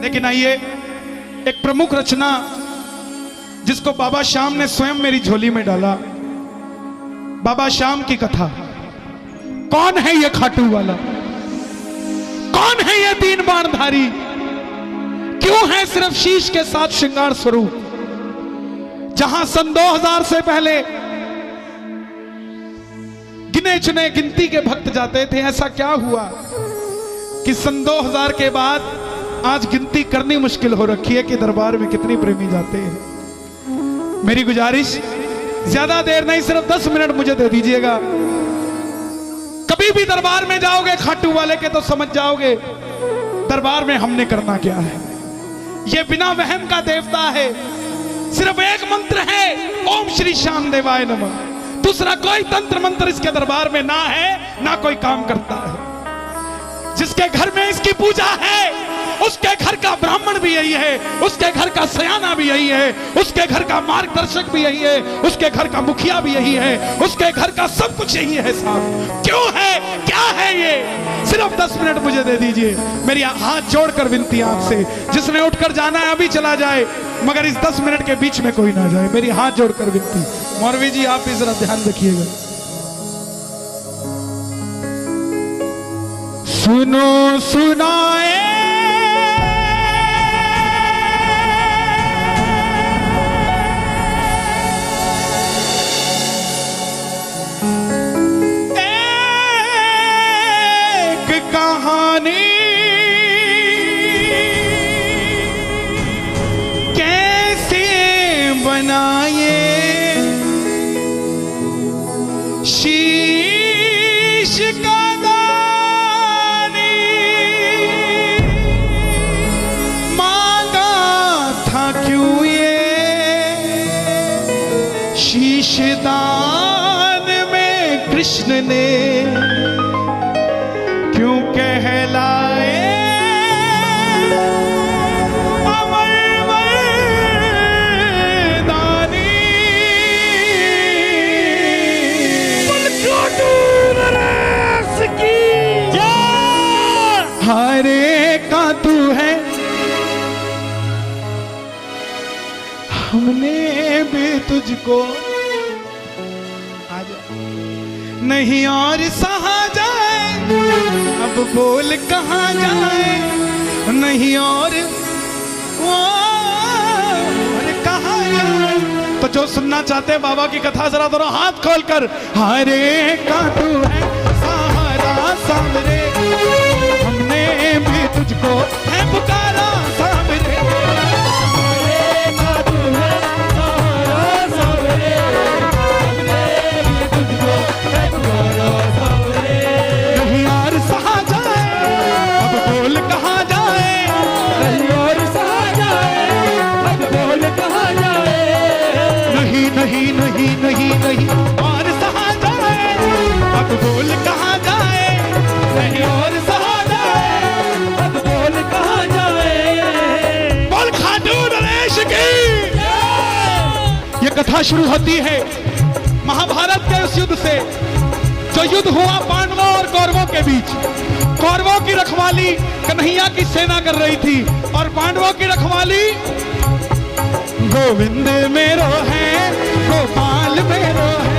लेकिन आइए एक प्रमुख रचना जिसको बाबा श्याम ने स्वयं मेरी झोली में डाला, बाबा श्याम की कथा। कौन है ये खाटू वाला, कौन है ये तीन बाणधारी, क्यों है सिर्फ शीश के साथ श्रृंगार स्वरूप। जहां सन 2000 से पहले गिने चुने गिनती के भक्त जाते थे, ऐसा क्या हुआ कि सन 2000 के बाद आज गिनती करनी मुश्किल हो रखी है कि दरबार में कितनी प्रेमी जाते हैं। मेरी गुजारिश, ज्यादा देर नहीं, सिर्फ 10 मिनट मुझे दे दीजिएगा। कभी भी दरबार में जाओगे खाटू वाले के तो समझ जाओगे दरबार में हमने करना क्या है। ये बिना वहम का देवता है, सिर्फ एक मंत्र है, ओम श्री श्याम देवाय नमः। दूसरा कोई तंत्र मंत्र इसके दरबार में ना है, ना कोई काम करता है। जिसके घर में इसकी पूजा है उसके घर का ब्राह्मण भी यही है, उसके घर का सयाना भी यही है, उसके घर का मार्गदर्शक भी यही है, उसके घर का मुखिया भी यही है, उसके घर का सब कुछ यही है साहब। क्यों है, क्या है ये? सिर्फ 10 मिनट मुझे दे दीजिए। मेरी हाथ जोड़कर विनती आपसे, जिसने उठकर जाना है अभी चला जाए, मगर इस 10 मिनट के बीच में कोई ना जाए। मेरी हाथ जोड़कर विनती। मौलवी जी आप भी जरा ध्यान रखिएगा। सुनो सुनाए एक कहानी, कैसे बनाए शीश का दान में कृष्ण ने क्यों कहलाए अमर दानी। हरे का तू है, हमने भी तुझको नहीं और सहा जाए, अब बोल कहाँ जाए, नहीं और कहाँ जाए। तो जो सुनना चाहते हैं बाबा की कथा, जरा दोनों हाथ खोलकर, हरे का तू है सहारा सामरे, हमने भी तुझको है पुकारा सामरे। नहीं नहीं नहीं नहीं और सहा जाए, अब बोल कहाँ जाए, नहीं और सहा जाए, अब बोल कहाँ जाए। बोल खाटू नरेश की। ये कथा शुरू होती है महाभारत के उस युद्ध से, जो युद्ध हुआ पांडवों और कौरवों के बीच। कौरवों की रखवाली कन्हैया की सेना कर रही थी और पांडवों की रखवाली गोविंद मेरो है, गोपाल मेरो है,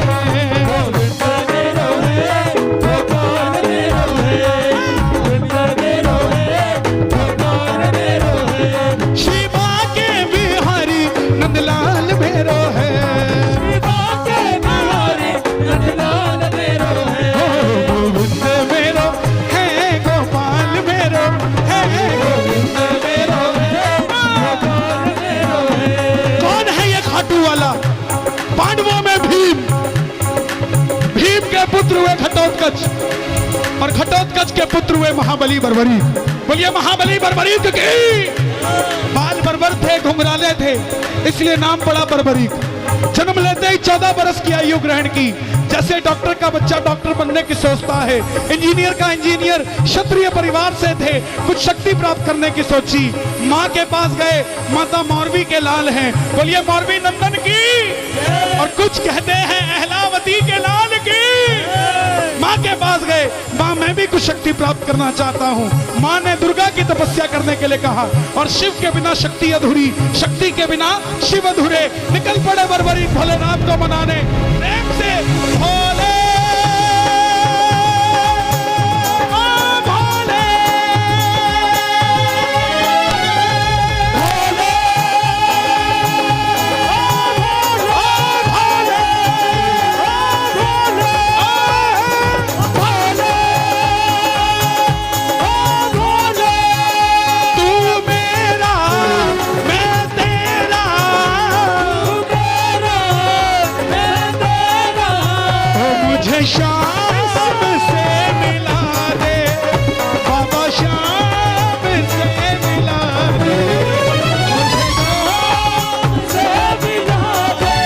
गोविंद मेरो है, गोपाल मेरो है, गोविंद मेरो है, गोपाल मेरो है। शिवा के बिहारी नंदलाल मेरो है, शिवा के बिहारी नंदलाल मेरो है, गोविंद मेरो है, गोपाल मेरो है, गोविंद मेरो है, गोपाल मेरो है। कौन है ये खाटू वाला? पांडवों में भीम, भीम के पुत्र हुए घटोत्कच और घटोत्कच के पुत्र हुए महाबली बर्बरीक। बोलिए महाबली बर्बरीक की। बाल बर्बर थे, घुंघराले थे, इसलिए नाम पड़ा बर्बरीक। जन्म लेते ही 14 बरस की आयु ग्रहण की। जैसे डॉक्टर का बच्चा डॉक्टर बनने की सोचता है, इंजीनियर का इंजीनियर, क्षत्रिय परिवार से थे, कुछ शक्ति प्राप्त करने की सोची। माँ के पास गए, माता मौरवी के लाल हैं, बोलिए मौरवी नंदन की। और कुछ कहते हैं अहलावती के लाल की। माँ माँ के पास गए, माँ मैं भी कुछ शक्ति प्राप्त करना चाहता हूँ। माँ ने दुर्गा की तपस्या करने के लिए कहा और शिव के बिना शक्ति अधूरी, शक्ति के बिना शिव अधूरे। निकल पड़े बर्बरीक भोलेनाथ को मनाने। प्रेम से भोले शाम से मिला दे बाबा, शाम से मिला दे, शाम से मिला दे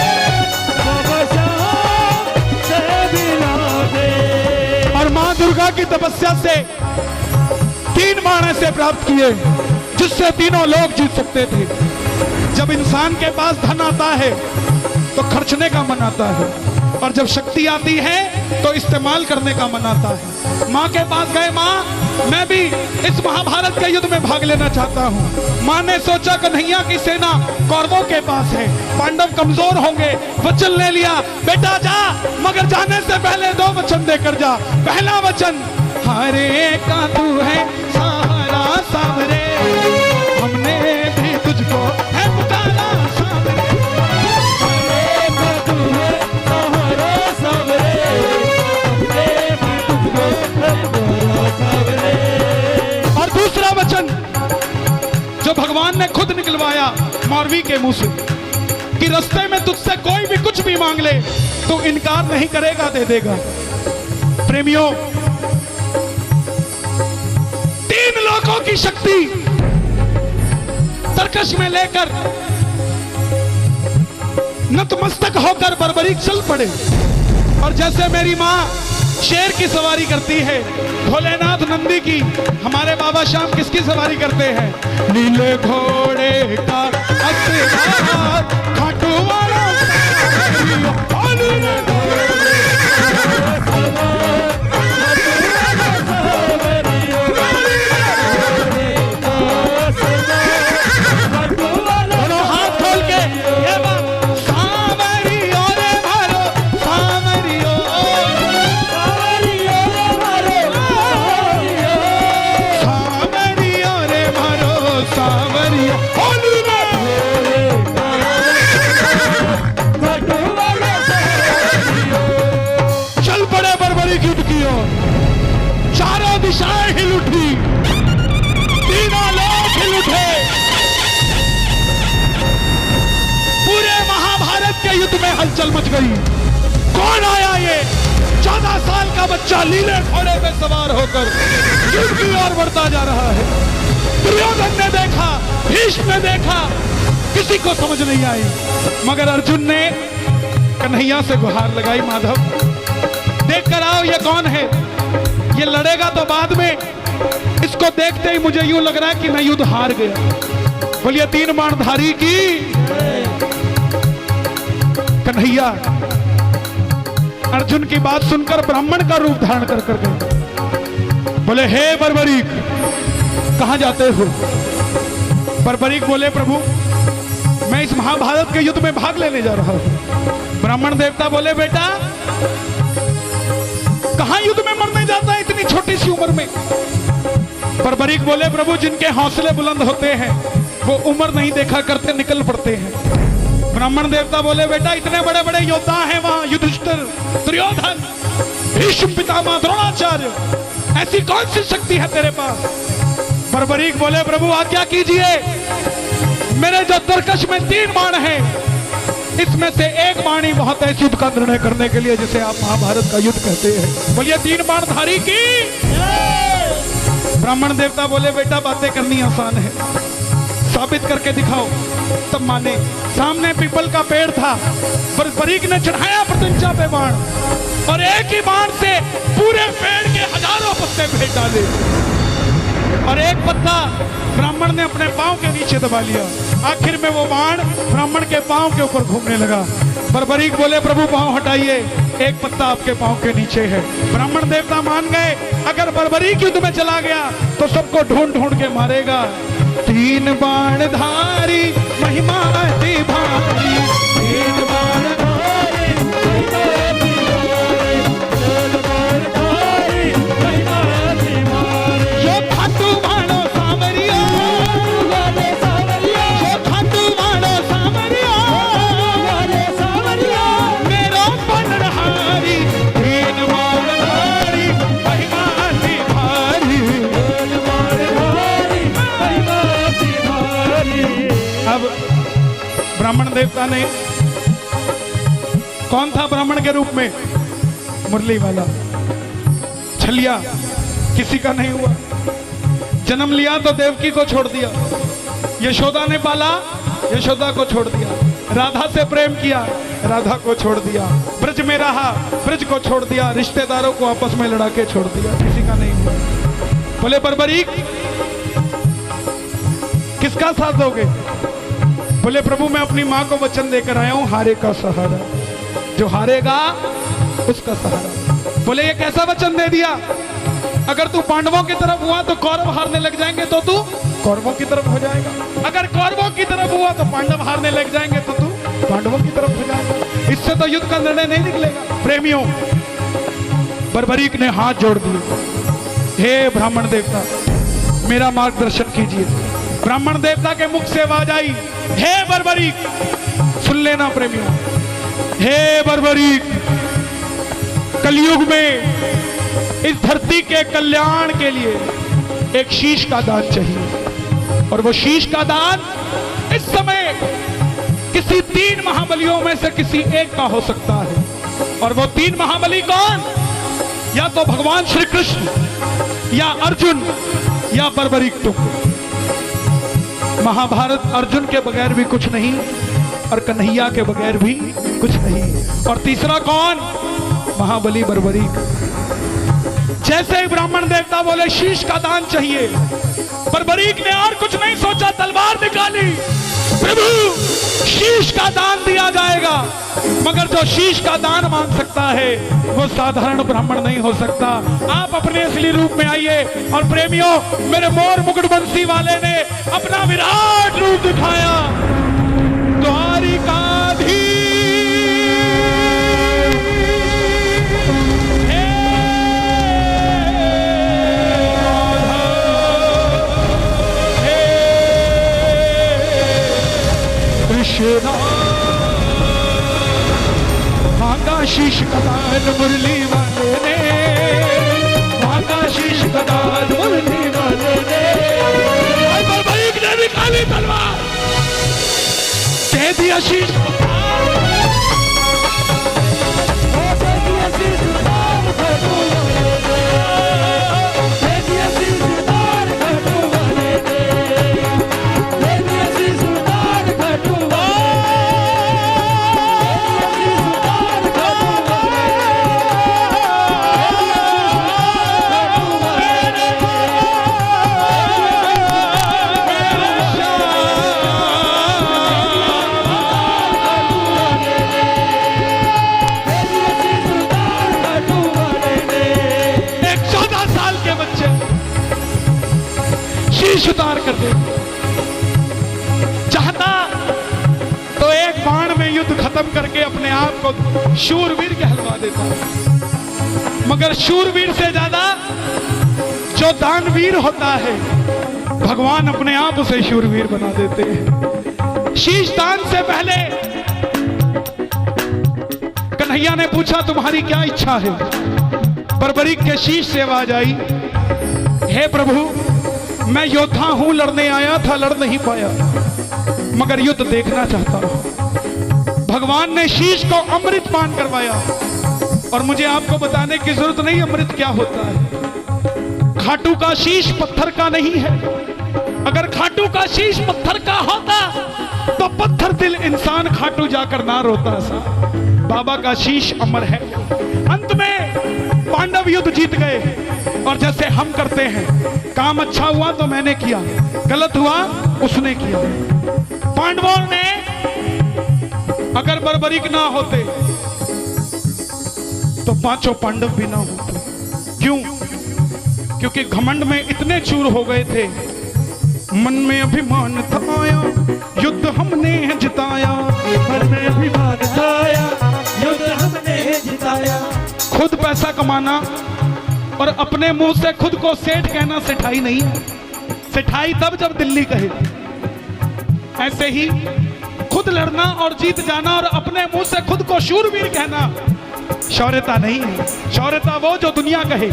बाबा, शाम से मिला दे। और माँ दुर्गा की तपस्या से 3 बाण ऐसे प्राप्त किए जिससे तीनों लोग जीत सकते थे। जब इंसान के पास धन आता है तो खर्चने का मन आता है, और जब शक्ति आती है तो इस्तेमाल करने का मन आता है। माँ के पास गए, माँ मैं भी इस महाभारत के युद्ध में भाग लेना चाहता हूँ। माँ ने सोचा कन्हैया की सेना कौरवों के पास है, पांडव कमजोर होंगे, वचन ले लिया, बेटा जा, मगर जाने से पहले 2 वचन देकर जा। पहला वचन, हरे का तू है सहारा सावरे, हमने भी तुझको है पुकारा सावरे, हरे का तू है सहारा सावरे, हमने भी तुझको है पुकारा सावरे। और दूसरा वचन जो भगवान ने खुद निकलवाया मौरवी के मुंह से कि रास्ते में तुझसे कोई भी कुछ भी मांग ले तो इनकार नहीं करेगा, दे देगा। प्रेमियों, 3 लोगों की शक्ति तरकश में लेकर नतमस्तक होकर बर्बरीक चल पड़े। और जैसे मेरी माँ शेर की सवारी करती है, भोलेनाथ नंदी की, हमारे बाबा श्याम किसकी सवारी करते हैं? नीले घोड़े का असवार खाटू वाला दिशाएं हिल उठी, तीनों लोग हिल उठे। पूरे महाभारत के युद्ध में हलचल मच गई। कौन आया ये 14 साल का बच्चा नीले घोड़े पे सवार होकर युद्ध की ओर बढ़ता जा रहा है? दुर्योधन ने देखा, भीष्म ने देखा, किसी को समझ नहीं आई, मगर अर्जुन ने कन्हैया से गुहार लगाई, माधव देख कर आओ ये कौन है। ये लड़ेगा तो बाद में, इसको देखते ही मुझे यूं लग रहा है कि मैं युद्ध हार गया। बोलिए 3 बाणधारी की। कन्हैया अर्जुन की बात सुनकर ब्राह्मण का रूप धारण कर कर गए। बोले हे बर्बरीक, कहां जाते हो? बर्बरीक बोले प्रभु मैं इस महाभारत के युद्ध में भाग लेने जा रहा हूं। ब्राह्मण देवता बोले बेटा कहां युद्ध में मरने जाता है इतनी छोटी सी उम्र में? बर्बरीक बोले प्रभु जिनके हौसले बुलंद होते हैं वो उम्र नहीं देखा करते, निकल पड़ते हैं। ब्राह्मण देवता बोले बेटा इतने बड़े बड़े योद्धा हैं वहां, युधिष्ठिर, दुर्योधन, भीष्म पितामह, द्रोणाचार्य, ऐसी कौन सी शक्ति है तेरे पास? बर्बरीक बोले प्रभु आज्ञा कीजिए, मेरे जो तरकश में 3 बाण हैं इसमें से एक बाण ही बहुत है युद्ध का निर्णय करने के लिए, जिसे आप महाभारत का युद्ध कहते हैं। बोलिए 3 बाणधारी की। ब्राह्मण देवता बोले बेटा बातें करनी आसान है, साबित करके दिखाओ। तब माने। सामने पीपल का पेड़ था, बर्बरीक ने चढ़ाया प्रत्यंचा पे बाण और एक ही बाण से पूरे पेड़ के हजारों पत्ते फेंक डाले और एक पत्ता ब्राह्मण ने अपने पांव के नीचे दबा लिया। आखिर में वो बाण ब्राह्मण के पांव के ऊपर घूमने लगा। बर्बरीक बोले प्रभु पांव हटाइए, एक पत्ता आपके पांव के नीचे है। ब्राह्मण देवता मान गए, अगर बर्बरीक युद्ध में चला गया तो सबको ढूंढ ढूंढ के मारेगा। 3 बाण धारी महिमा अति भारी, 3 बाण धारी महिमा अति भारी, 3 बाण धारी महिमा अति भारी। यो खाटू बाणो सामरिया, यो खाटू बाणो सामरिया, मेरो बनहारी, 3 बाण धारी महिमा अति भारी, 3 बाण धारी महिमा अति भारी। अब ब्राह्मण देवता ने, कौन था ब्राह्मण के रूप में? मुरली वाला, छलिया, किसी का नहीं हुआ। जन्म लिया तो देवकी को छोड़ दिया, यशोदा ने पाला, यशोदा को छोड़ दिया। राधा से प्रेम किया, राधा को छोड़ दिया। ब्रज में रहा, ब्रज को छोड़ दिया। रिश्तेदारों को आपस में लड़ा के छोड़ दिया, किसी का नहीं हुआ। बोले बर्बरीक किसका साथ दोगे? बोले प्रभु मैं अपनी माँ को वचन देकर आया हूं, हारे का सहारा, जो हारेगा उसका सहारा। बोले ये कैसा वचन दे दिया? अगर तू पांडवों की तरफ हुआ तो कौरव हारने लग जाएंगे तो तू कौरवों की तरफ हो जाएगा, अगर कौरवों की तरफ हुआ तो पांडव हारने लग जाएंगे तो तू पांडवों की तरफ हो जाएगा। इससे तो युद्ध का निर्णय नहीं निकलेगा। प्रेमियों, बर्बरीक ने हाथ जोड़ दिए, हे ब्राह्मण देवता मेरा मार्गदर्शन कीजिए। ब्राह्मण देवता के मुख से आवाज आई, हे बर्बरीक, सुन लेना प्रेमियों, हे बर्बरीक, कलयुग में इस धरती के कल्याण के लिए एक शीश का दान चाहिए, और वो शीश का दान इस समय किसी 3 महाबलियों में से किसी एक का हो सकता है। और वो 3 महाबली कौन? या तो भगवान श्री कृष्ण, या अर्जुन, या बर्बरीक तुम। महाभारत अर्जुन के बगैर भी कुछ नहीं, और कन्हैया के बगैर भी कुछ नहीं। और तीसरा कौन? महाबली बर्बरीक। जैसे ही ब्राह्मण देवता बोले शीश का दान चाहिए, बर्बरीक ने और कुछ नहीं सोचा, तलवार निकाली, प्रभु शीश का दान दिया जाएगा। मगर जो शीश का दान मांग सकता है वो साधारण ब्राह्मण नहीं हो सकता। आप अपने असली रूप में आइए। और प्रेमियों, मेरे मोर मुकुट बंसी वाले ने अपना विराट रूप दिखाया। द्वारिकाधीश कृष्णा मांगा शीश का दान मुरली वाले ने, मांगा शीश का दान मुरली वाले ने। बर्बरीक ने निकाली तलवार, दे दिया शीश, उतार कर दे। चाहता तो एक बाण में युद्ध खत्म करके अपने आप को शूरवीर कहलवा देता, मगर शूरवीर से ज्यादा जो दानवीर होता है भगवान अपने आप उसे शूरवीर बना देते हैं। शीश दान से पहले कन्हैया ने पूछा तुम्हारी क्या इच्छा है? बर्बरीक के शीश से आवाज आई, हे प्रभु मैं योद्धा हूं, लड़ने आया था, लड़ नहीं पाया, मगर युद्ध देखना चाहता हूं। भगवान ने शीश को अमृत पान करवाया, और मुझे आपको बताने की जरूरत नहीं अमृत क्या होता है। खाटू का शीश पत्थर का नहीं है। अगर खाटू का शीश पत्थर का होता तो पत्थर दिल इंसान खाटू जाकर ना रोता सा। बाबा का शीश अमर है। अंत में पांडव युद्ध जीत गए, और जैसे हम करते हैं, काम अच्छा हुआ तो मैंने किया, गलत हुआ उसने किया। पांडवों ने अगर बर्बरीक ना होते तो पांचों पांडव भी ना होते। क्यों? क्योंकि घमंड में इतने चूर हो गए थे, मन में अभिमान था आया, युद्ध हमने जिताया। मन में अभिमान था आया, युद्ध हमने जिताया। खुद पैसा कमाना और अपने मुंह से खुद को सेठ कहना सेठाई नहीं है। सेठाई तब जब दिल्ली कहे। ऐसे ही खुद लड़ना और जीत जाना और अपने मुंह से खुद को शूरवीर कहना शौर्यता नहीं है। शौर्यता वो जो दुनिया कहे।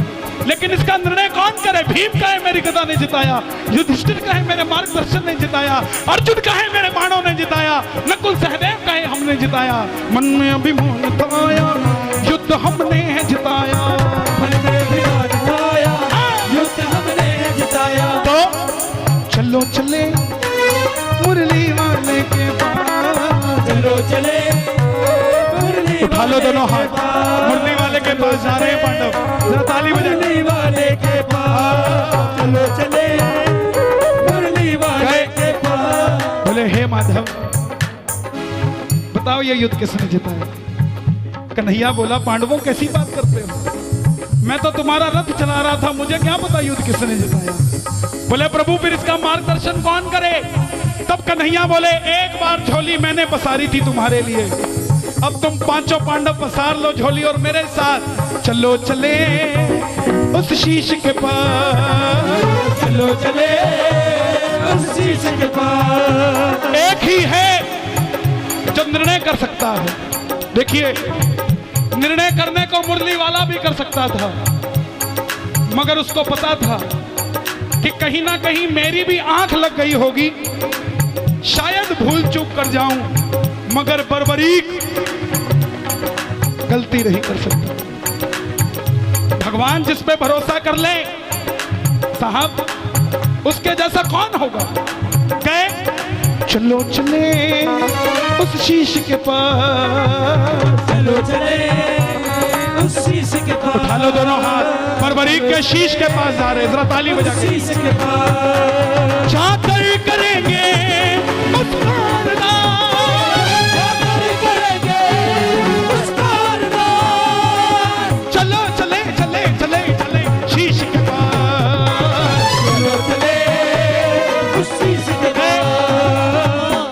लेकिन इसका निर्णय कौन करे? भीम कहे मेरी गदा ने जिताया, युधिष्ठिर कहे मेरे मार्गदर्शन ने जिताया, अर्जुन कहे मेरे बाणों ने जिताया, नकुल सहदेव कहे हमने जिताया। मन में अभिमान था आया, युद्ध हमने जिताया। मन में अभिमान था आया, युद्ध हमने जिताया। तो चलो चले मुरली वाले के पास, चलो चले मुरली उठा लो दोनों हाथ, मुरली वाले के पास जा रहे हैं पांडव। जरा ताली बजा। मुरली वाले के पास, चलो चले मुरली वाले के पास। बोले हे माधव, बताओ ये युद्ध किसने जिताया? कन्हैया बोला पांडवों कैसी बात करते हो, मैं तो तुम्हारा रथ चला रहा था, मुझे क्या पता युद्ध किसने जिताया। बोले प्रभु फिर इसका मार्गदर्शन कौन करे? तब कन्हैया बोले एक बार झोली मैंने पसारी थी तुम्हारे लिए, अब तुम पांचों पांडव पसार लो झोली और मेरे साथ चलो चले उस शीश के पास। चलो चले उस शीश के पास। एक ही है जो निर्णय कर सकता है। देखिए निर्णय करने को मुरली वाला भी कर सकता था, मगर उसको पता था कि कहीं ना कहीं मेरी भी आंख लग गई होगी, शायद भूल चूक कर जाऊं, मगर बर्बरीक गलती नहीं कर सकता। भगवान जिस पे भरोसा कर ले साहब, उसके जैसा कौन होगा? कहे चलो चले उस शीश के पास, चलो चले उस शीश के पास। उठा लो दोनों हाथ, बर्बरीक के शीश के पास जा रहे, जरा ताली बजा के। शीश के पास जाकर करेंगे मुस्कुराना, जाकर करेंगे मुस्कुराना। चलो चले चले चले चले शीश के पास, चलो चले उस शीश के पास।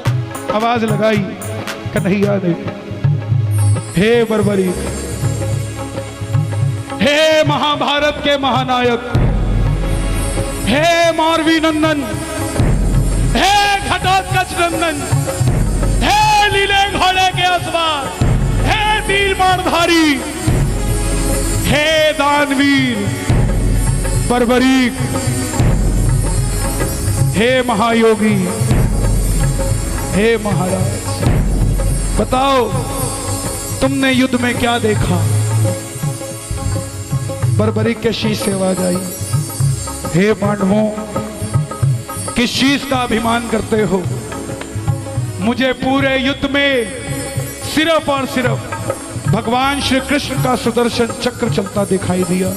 आवाज लगाई कन्हैया ने, हे बर्बरीक, हे महाभारत के महानायक, हे मारवी नंदन, हे घटोत्कच नंदन, हे लीले घोड़े के असवार, हे तीर बाणधारी, हे दानवीर बर्बरीक, हे महायोगी, हे महाराज, बताओ तुमने युद्ध में क्या देखा? बर्बरीक के शीश से आवाज आई, हे पांडवों, किस चीज का अभिमान करते हो? मुझे पूरे युद्ध में सिर्फ और सिर्फ भगवान श्री कृष्ण का सुदर्शन चक्र चलता दिखाई दिया।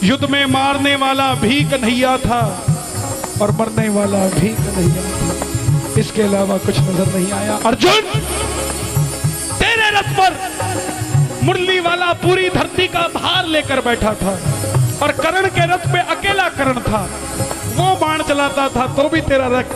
युद्ध में मारने वाला भी कन्हैया था और मरने वाला भी कन्हैया था, इसके अलावा कुछ नजर नहीं आया। अर्जुन, तेरे रथ पर मुरली वाला पूरी धरती का भार लेकर बैठा था और कर्ण के रथ पे अकेला कर्ण था। वो बाण चलाता था तो भी तेरा रथ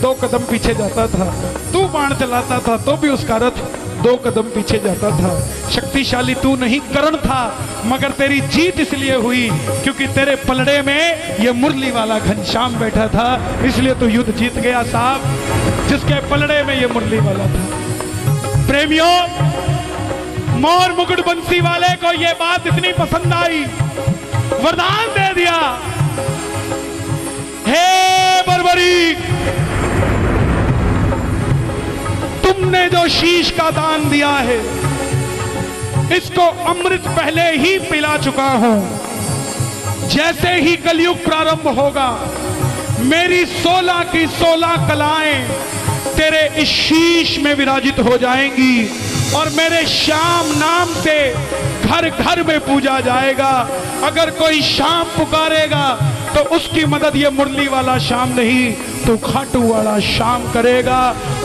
2 कदम पीछे जाता था, तू बाण चलाता था तो भी उसका रथ 2 कदम पीछे जाता था। शक्तिशाली तू नहीं कर्ण था, मगर तेरी जीत इसलिए हुई क्योंकि तेरे पलड़े में ये मुरली वाला घनश्याम बैठा था, इसलिए तू युद्ध जीत गया साहब, जिसके पलड़े में ये मुरली वाला था। प्रेमियों, मोर मुकुट बंसी वाले को यह बात इतनी पसंद आई, वरदान दे दिया, हे बर्बरीक, तुमने जो शीश का दान दिया है, इसको अमृत पहले ही पिला चुका हूं। जैसे ही कलयुग प्रारंभ होगा, मेरी 16 की 16 कलाएं तेरे इस शीश में विराजित हो जाएंगी और मेरे श्याम नाम से घर घर में पूजा जाएगा। अगर कोई श्याम पुकारेगा तो उसकी मदद ये मुरली वाला शाम नहीं, तू खाटू वाला शाम करेगा।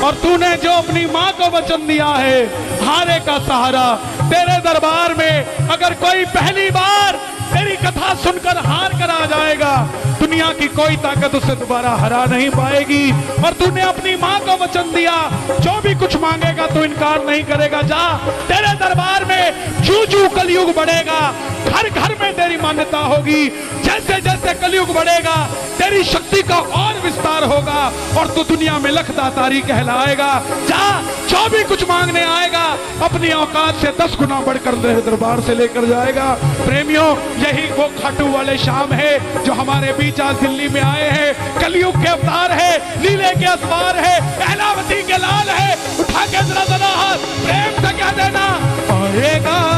और तूने जो अपनी माँ को वचन दिया है हारे का सहारा, तेरे दरबार में अगर कोई पहली बार तेरी कथा सुनकर हार कर आ जाएगा, दुनिया की कोई ताकत उसे दोबारा हरा नहीं पाएगी। और तूने अपनी माँ को वचन दिया, जो भी कुछ मांगेगा तो इनकार नहीं करेगा। जा, तेरे दरबार में जू जू कलयुग बढ़ेगा, घर घर में तेरी मान्यता होगी। जैसे जैसे कलयुग बढ़ेगा तेरी शक्ति का और विस्तार होगा और तू दुनिया में लखदातारी कहलाएगा। जा, जो भी कुछ मांगने आएगा अपनी औकात से 10 गुना बढ़कर तेरे दरबार से लेकर जाएगा। प्रेमियों, यही वो खाटू वाले शाम है जो हमारे बीच आज दिल्ली में आए हैं। कलयुग के अवतार है, लीले के असवार है, अहलावती के लाल है। उठा के जरा हाथ प्रेम से कह देना, आएगा